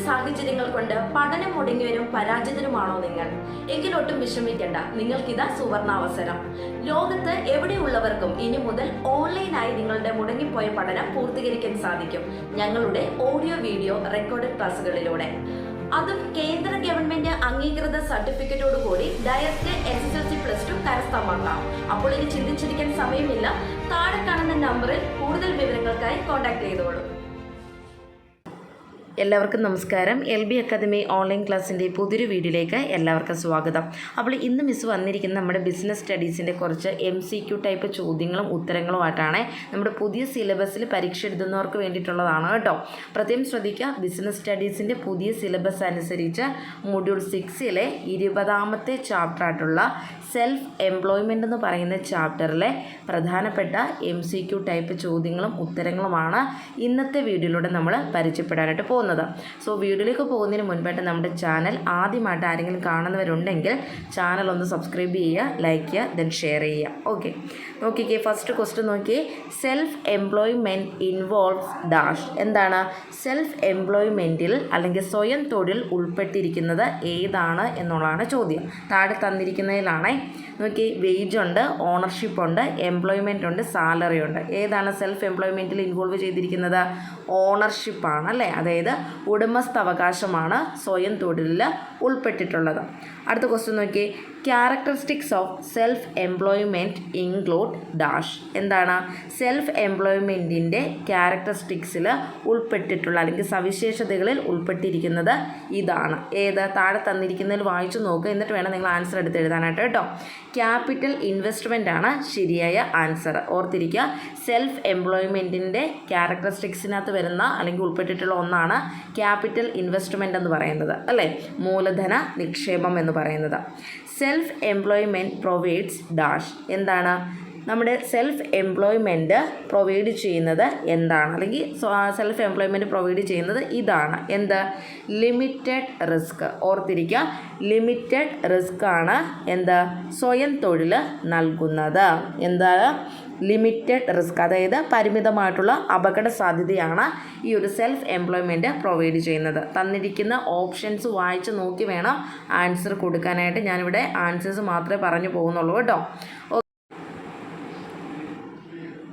സാഹചര്യങ്ങൾ കൊണ്ട് പഠനം മുടങ്ങിയവരും പരാജിതരുമാണോ നിങ്ങൾ? എങ്കിലൊട്ടും വിഷമിക്കേണ്ട, നിങ്ങൾക്കിതാ സുവർണാവസരം. ലോകത്ത് എവിടെയുള്ളവർക്കും ഇനി മുതൽ ഓൺലൈനായി നിങ്ങളുടെ മുടങ്ങിപ്പോയ പഠനം പൂർത്തീകരിക്കാൻ സാധിക്കും ഞങ്ങളുടെ ഓഡിയോ വീഡിയോ റെക്കോർഡഡ് ക്ലാസ്സുകളിലൂടെ. അതും കേന്ദ്ര ഗവൺമെന്റ് അംഗീകൃത സർട്ടിഫിക്കറ്റോടുകൂടി ഡയറക്റ്റ് SSLC+2 കരസ്ഥമാക്കാം. അപ്പോൾ ഇനി ചിന്തിച്ചിരിക്കാൻ സമയമില്ല. താഴെ കാണുന്ന നമ്പറിൽ കൂടുതൽ വിവരങ്ങൾക്കായി കോൺടാക്ട് ചെയ്തോളൂ. എല്ലാവർക്കും നമസ്കാരം. LB അക്കാദമി ഓൺലൈൻ ക്ലാസ്സിൻ്റെ പുതിയൊരു വീഡിയോയിലേക്ക് എല്ലാവർക്കും സ്വാഗതം. അപ്പോൾ ഇന്ന് മിസ് വന്നിരിക്കുന്ന നമ്മുടെ ബിസിനസ് സ്റ്റഡീസിൻ്റെ കുറച്ച് MCQ ടൈപ്പ് ചോദ്യങ്ങളും ഉത്തരങ്ങളുമായിട്ടാണ്. നമ്മുടെ പുതിയ സിലബസിൽ പരീക്ഷ എഴുതുന്നവർക്ക് വേണ്ടിയിട്ടുള്ളതാണ് കേട്ടോ. പ്രത്യേകം ശ്രദ്ധിക്കുക. ബിസിനസ് സ്റ്റഡീസിൻ്റെ പുതിയ സിലബസ് അനുസരിച്ച് മൊഡ്യൂൾ 6-ലെ 20ാമത്തെ ചാപ്റ്ററായിട്ടുള്ള സെൽഫ് എംപ്ലോയ്മെൻ്റ് എന്ന് പറയുന്ന ചാപ്റ്ററിലെ പ്രധാനപ്പെട്ട MCQ ടൈപ്പ് ചോദ്യങ്ങളും ഉത്തരങ്ങളുമാണ് ഇന്നത്തെ വീഡിയോയിലൂടെ നമ്മൾ പരിചയപ്പെടാനായിട്ട് പോകുന്നത്. സോ വീഡിയോയിലേക്ക് പോകുന്നതിന് മുൻപായിട്ട് നമ്മുടെ ചാനൽ ആദ്യമായിട്ട് ആരെങ്കിലും കാണുന്നവരുണ്ടെങ്കിൽ ചാനൽ ഒന്ന് സബ്സ്ക്രൈബ് ചെയ്യുക, ലൈക്ക് ചെയ്യുക, ദെൻ ഷെയർ ചെയ്യുക. ഓക്കെ, നോക്കിക്കേ. ഫസ്റ്റ് ക്വസ്റ്റ്യൻ നോക്കിയേ. Self employment involves dash. എന്താണ്? സെൽഫ് എംപ്ലോയ്മെൻറ്റിൽ അല്ലെങ്കിൽ സ്വയം തൊഴിൽ ഉൾപ്പെട്ടിരിക്കുന്നത് ഏതാണ് എന്നുള്ളതാണ് ചോദ്യം. താഴെ തന്നിരിക്കുന്നതിലാണ്. നോക്കി, വേജ് ഉണ്ട്, ഓണർഷിപ്പ് ഉണ്ട്, എംപ്ലോയ്മെൻ്റ് ഉണ്ട്, സാലറി ഉണ്ട്. ഏതാണ് സെൽഫ് എംപ്ലോയ്മെൻറ്റിൽ ഇൻവോൾവ് ചെയ്തിരിക്കുന്നത്? ഓണർഷിപ്പാണ് അല്ലേ. അതായത് ഉടമസ്ഥാവകാശമാണ് സ്വയം തൊഴിലിൽ ഉൾപ്പെട്ടിട്ടുള്ളത്. അടുത്ത ക്വസ്റ്റ്യൻ നോക്കി. Characteristics of self employment include dash. എന്താണ്? സെൽഫ് എംപ്ലോയ്മെൻറ്റിൻ്റെ ക്യാരക്ടറിസ്റ്റിക്സിൽ ഉൾപ്പെട്ടിട്ടുള്ള അല്ലെങ്കിൽ സവിശേഷതകളിൽ ഉൾപ്പെട്ടിരിക്കുന്നത് ഇതാണ്. ഏത്? താഴെ തന്നിരിക്കുന്നതിൽ വായിച്ചു നോക്കുക, എന്നിട്ട് വേണം നിങ്ങൾ ആൻസർ എടുത്ത് എഴുതാനായിട്ട് കേട്ടോ. ക്യാപിറ്റൽ ഇൻവെസ്റ്റ്മെൻ്റ് ആണ് ശരിയായ ആൻസർ. ഓർത്തിരിക്കുക, സെൽഫ് എംപ്ലോയ്മെൻറ്റിൻ്റെ ക്യാരക്ടറിസ്റ്റിക്സിനകത്ത് വരുന്ന അല്ലെങ്കിൽ ഉൾപ്പെട്ടിട്ടുള്ള ഒന്നാണ് ക്യാപിറ്റൽ ഇൻവെസ്റ്റ്മെൻ്റ് എന്ന് പറയുന്നത് അല്ലേ, മൂലധന നിക്ഷേപം എന്ന് പറയുന്നത്. Self employment provides dash. എന്താണ്? നമ്മുടെ സെൽഫ് എംപ്ലോയ്മെൻറ്റ് പ്രൊവൈഡ് ചെയ്യുന്നത് എന്താണ്? അല്ലെങ്കിൽ സെൽഫ് എംപ്ലോയ്മെൻറ്റ് പ്രൊവൈഡ് ചെയ്യുന്നത് ഇതാണ്. എന്ത്? Limited risk. ഓർത്തിരിക്കുക, ലിമിറ്റഡ് റിസ്ക് ആണ് എന്ത്? സ്വയം തൊഴിൽ നൽകുന്നത്. എന്താ? ലിമിറ്റഡ് റിസ്ക്, അതായത് പരിമിതമായിട്ടുള്ള അപകട സാധ്യതയാണ് ഈ ഒരു സെൽഫ് എംപ്ലോയ്മെൻറ്റ് പ്രൊവൈഡ് ചെയ്യുന്നത്. തന്നിരിക്കുന്ന ഓപ്ഷൻസ് വായിച്ച് നോക്കി വേണം ആൻസർ കൊടുക്കാനായിട്ട്. ഞാനിവിടെ ആൻസേഴ്സ് മാത്രമേ പറഞ്ഞു പോകുന്നുള്ളൂ കേട്ടോ.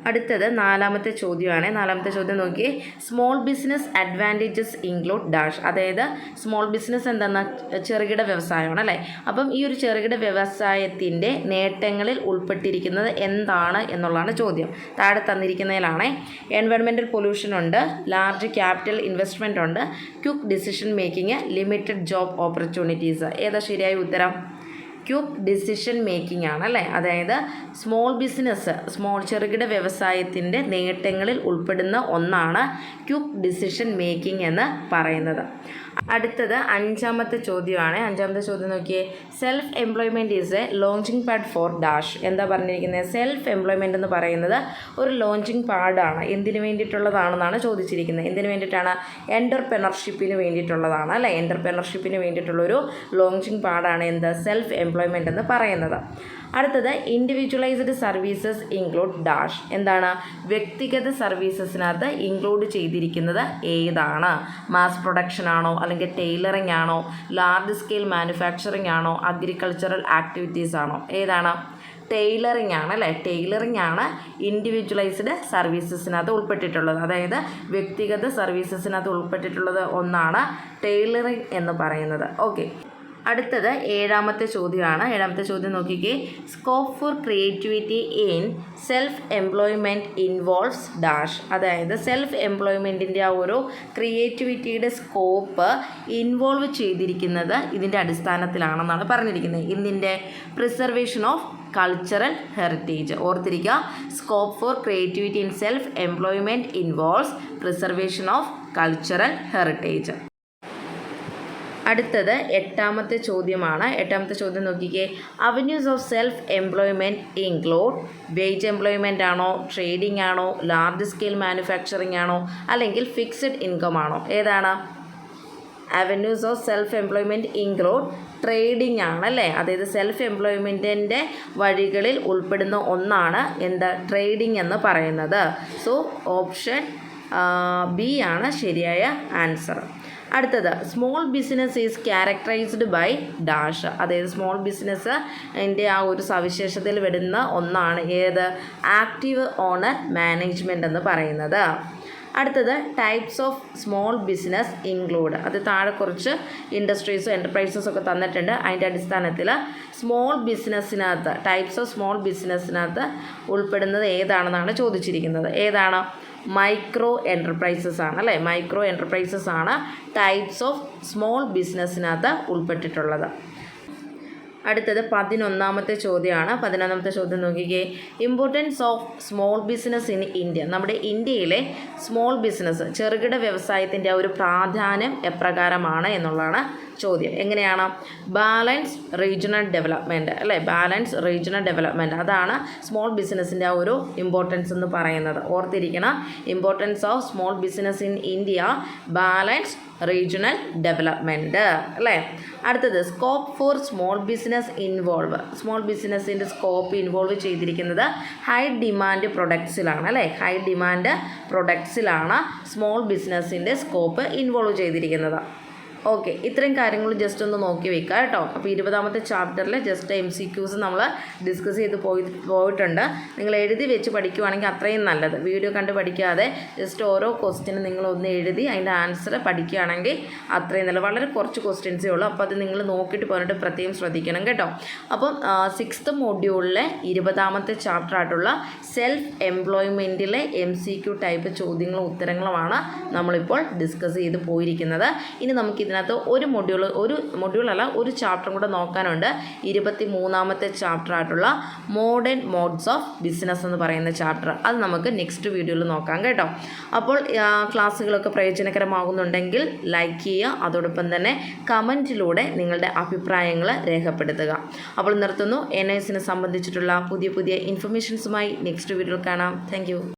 അടുത്തത് 4ാമത്തെ ചോദ്യമാണ്. 4ാമത്തെ ചോദ്യം നോക്കി. Small business advantages include dash. അതായത് സ്മോൾ ബിസിനസ് എന്താണ്? ചെറുകിട വ്യവസായമാണ് അല്ലേ. അപ്പം ഈ ഒരു ചെറുകിട വ്യവസായത്തിൻ്റെ നേട്ടങ്ങളിൽ ഉൾപ്പെട്ടിരിക്കുന്നത് എന്താണ് എന്നുള്ളതാണ് ചോദ്യം. താഴെ തന്നിരിക്കുന്നതിലാണ്. എൻവയൺമെൻറ്റൽ പൊല്യൂഷൻ ഉണ്ട്, ലാർജ് ക്യാപിറ്റൽ ഇൻവെസ്റ്റ്മെൻ്റ് ഉണ്ട്, quick decision making, limited job opportunities. ഏതാ ശരിയായ ഉത്തരം? ക്വിക്ക് ഡിസിഷൻ മേക്കിംഗ് ആണ് അല്ലേ. അതായത് സ്മോൾ ബിസിനസ്, ചെറുകിട വ്യവസായത്തിൻ്റെ നേട്ടങ്ങളിൽ ഉൾപ്പെടുന്ന ഒന്നാണ് ക്വിക്ക് ഡിസിഷൻ മേക്കിംഗ് എന്ന് പറയുന്നത്. അടുത്തത് 5ാമത്തെ ചോദ്യമാണ്. 5ാമത്തെ ചോദ്യം നോക്കിയേ. Self employment is a launching pad for dash. എന്താ പറഞ്ഞിരിക്കുന്നത്? സെൽഫ് എംപ്ലോയ്മെൻ്റ് എന്ന് പറയുന്നത് ഒരു ലോഞ്ചിങ് പാഡാണ്. എന്തിനു വേണ്ടിയിട്ടുള്ളതാണെന്നാണ് ചോദിച്ചിരിക്കുന്നത്. എന്തിനു വേണ്ടിയിട്ടാണ്? എൻ്റർപ്രണർഷിപ്പിന് വേണ്ടിയിട്ടുള്ളതാണ് അല്ലേ. എൻ്റർപ്രണർഷിപ്പിന് വേണ്ടിയിട്ടുള്ളൊരു ലോഞ്ചിങ് പാഡാണ് എന്ത്? സെൽഫ് എംപ്ലോയ്മെൻ്റ് എന്ന് പറയുന്നത്. അടുത്തത് ഇൻഡിവിജ്വലൈസ്ഡ് സർവീസസ് ഇൻക്ലൂഡ് ഡാഷ്. എന്താണ്? വ്യക്തിഗത സർവീസസിനകത്ത് ഇൻക്ലൂഡ് ചെയ്തിരിക്കുന്നത് ഏതാണ്? മാസ് പ്രൊഡക്ഷൻ ആണോ, അല്ലെങ്കിൽ ടൈലറിംഗ് ആണോ, ലാർജ് സ്കെയിൽ മാനുഫാക്ചറിംഗ് ആണോ, അഗ്രികൾച്ചറൽ ആക്ടിവിറ്റീസ് ആണോ? ഏതാണ്? ടൈലറിംഗ് ആണ് അല്ലേ. ടൈലറിംഗ് ആണ് ഇൻഡിവിജ്വലൈസ്ഡ് സർവീസസിനകത്ത് ഉൾപ്പെട്ടിട്ടുള്ളത്. അതായത് വ്യക്തിഗത സർവീസസിനകത്ത് ഉൾപ്പെട്ടിട്ടുള്ളത് ഒന്നാണ് ടൈലറിംഗ് എന്ന് പറയുന്നത്. ഓക്കെ, അടുത്തത് 7ാമത്തെ ചോദ്യമാണ്. 7ാമത്തെ ചോദ്യം നോക്കിക്കേ. Scope for creativity in self employment involves dash. അതായത് സെൽഫ് എംപ്ലോയ്മെൻറ്റിൻ്റെ ആ ഒരു ക്രിയേറ്റിവിറ്റിയുടെ സ്കോപ്പ് ഇൻവോൾവ് ചെയ്തിരിക്കുന്നത് ഇതിൻ്റെ അടിസ്ഥാനത്തിലാണെന്നാണ് പറഞ്ഞിരിക്കുന്നത്. ഇതിൻ്റെ പ്രിസർവേഷൻ ഓഫ് കൾച്ചറൽ ഹെറിറ്റേജ്. ഓർത്തിരിക്കുക, scope for creativity in self employment involves preservation of cultural heritage. അടുത്തത് 8ാമത്തെ ചോദ്യമാണ്. 8ാമത്തെ ചോദ്യം നോക്കിക്കേ. Avenues of self employment include wage employment ആണോ, ട്രേഡിംഗ് ആണോ, ലാർജ് സ്കെയിൽ മാനുഫാക്ചറിംഗ് ആണോ, അല്ലെങ്കിൽ ഫിക്സഡ് ഇൻകം ആണോ? ഏതാണ്? Avenues of self employment include trading ആണല്ലേ. അതായത് സെൽഫ് എംപ്ലോയ്മെൻറ്റിൻ്റെ വഴികളിൽ ഉൾപ്പെടുന്ന ഒന്നാണ് എന്താ? ട്രേഡിംഗ് എന്ന് പറയുന്നത്. സോ ഓപ്ഷൻ ബി ആണ് ശരിയായ ആൻസർ. അടുത്തത് small business is characterised by dash. അതായത് സ്മോൾ ബിസിനസ് എൻ്റെ ആ ഒരു സവിശേഷതയിൽ വരുന്ന ഒന്നാണ് ഏത്? ആക്റ്റീവ് ഓണർ മാനേജ്മെൻറ്റ് എന്ന് പറയുന്നത്. അടുത്തത് types of small business include. അത് താഴെ കുറച്ച് ഇൻഡസ്ട്രീസും എൻ്റർപ്രൈസസും ഒക്കെ തന്നിട്ടുണ്ട്. അതിൻ്റെ അടിസ്ഥാനത്തിൽ സ്മോൾ ബിസിനസ്സിനകത്ത് ടൈപ്സ് ഓഫ് സ്മോൾ ബിസിനസ്സിനകത്ത് ഉൾപ്പെടുന്നത് ഏതാണെന്നാണ് ചോദിച്ചിരിക്കുന്നത്. ഏതാണ്? മൈക്രോ എൻ്റർപ്രൈസസ് ആണ് അല്ലേ? മൈക്രോ എൻ്റർപ്രൈസസ് ആണ് ടൈപ്സ് ഓഫ് സ്മോൾ ബിസിനസ്സിനകത്ത് ഉൾപ്പെട്ടിട്ടുള്ളത്. അടുത്തത് 11ാമത്തെ ചോദ്യമാണ്. 11ാമത്തെ ചോദ്യം നോക്കിക്കേ. Importance of small business in India. നമ്മുടെ ഇന്ത്യയിലെ സ്മോൾ ബിസിനസ് ചെറുകിട വ്യവസായത്തിൻ്റെ ഒരു പ്രാധാന്യം എപ്രകാരമാണ് എന്നുള്ളതാണ് ചോദ്യം. എങ്ങനെയാണ്? ബാലൻസ് റീജിയണൽ ഡെവലപ്മെൻറ്റ് അല്ലേ? ബാലൻസ് റീജിയണൽ ഡെവലപ്മെൻറ്റ് അതാണ് സ്മോൾ ബിസിനസ്സിൻ്റെ ആ ഒരു ഇമ്പോർട്ടൻസ് എന്ന് പറയുന്നത്. ഓർത്തിരിക്കണം, importance of small business in India balance regional development അല്ലേ? അടുത്തത് scope for small business involve. Small ബിസിനസ്സിൻ്റെ സ്കോപ്പ് ഇൻവോൾവ് ചെയ്തിരിക്കുന്നത് ഹൈ ഡിമാൻഡ് പ്രൊഡക്ട്സിലാണ് അല്ലേ? ഹൈ ഡിമാൻഡ് പ്രൊഡക്ട്സിലാണ് സ്മോൾ ബിസിനസ്സിൻ്റെ സ്കോപ്പ് ഇൻവോൾവ് ചെയ്തിരിക്കുന്നത്. ഓക്കെ, ഇത്രയും കാര്യങ്ങൾ ജസ്റ്റ് ഒന്ന് നോക്കി വെക്കുക കേട്ടോ. അപ്പോൾ 20ാമത്തെ ചാപ്റ്ററിൽ ജസ്റ്റ് MCQs നമ്മൾ ഡിസ്കസ് ചെയ്ത് പോയിട്ടുണ്ട്. നിങ്ങൾ എഴുതി വെച്ച് പഠിക്കുവാണെങ്കിൽ അത്രയും നല്ലത്. വീഡിയോ കണ്ട് പഠിക്കാതെ ജസ്റ്റ് ഓരോ ക്വസ്റ്റ്യനും നിങ്ങളൊന്ന് എഴുതി അതിൻ്റെ ആൻസർ പഠിക്കുകയാണെങ്കിൽ അത്രയും നല്ലത്. വളരെ കുറച്ച് ക്വസ്റ്റ്യൻസേ ഉള്ളൂ. അപ്പോൾ അത് നിങ്ങൾ നോക്കിയിട്ട് പോയിട്ട് പ്രത്യേകം ശ്രദ്ധിക്കണം കേട്ടോ. അപ്പം 6th മൊഡ്യൂളിലെ 20ാമത്തെ ചാപ്റ്റർ ആയിട്ടുള്ള സെൽഫ് എംപ്ലോയ്മെൻറ്റിലെ MCQ ടൈപ്പ് ചോദ്യങ്ങളും ഉത്തരങ്ങളുമാണ് നമ്മളിപ്പോൾ ഡിസ്കസ് ചെയ്ത് പോയിരിക്കുന്നത്. ഇനി നമുക്ക് ഇതിനകത്ത് ഒരു ചാപ്റ്ററും കൂടെ നോക്കാനുണ്ട്. 23ാമത്തെ ചാപ്റ്റർ ആയിട്ടുള്ള മോഡേൺ മോഡ്സ് ഓഫ് ബിസിനസ് എന്ന് പറയുന്ന ചാപ്റ്റർ. അത് നമുക്ക് നെക്സ്റ്റ് വീഡിയോയിൽ നോക്കാം കേട്ടോ. അപ്പോൾ ക്ലാസ്സുകളൊക്കെ പ്രയോജനകരമാകുന്നുണ്ടെങ്കിൽ ലൈക്ക് ചെയ്യുക. അതോടൊപ്പം തന്നെ കമൻറ്റിലൂടെ നിങ്ങളുടെ അഭിപ്രായങ്ങൾ രേഖപ്പെടുത്തുക. അപ്പോൾ നിർത്തുന്നു. NISനെ സംബന്ധിച്ചിട്ടുള്ള പുതിയ ഇൻഫർമേഷൻസുമായി നെക്സ്റ്റ് വീഡിയോയിൽ കാണാം. താങ്ക്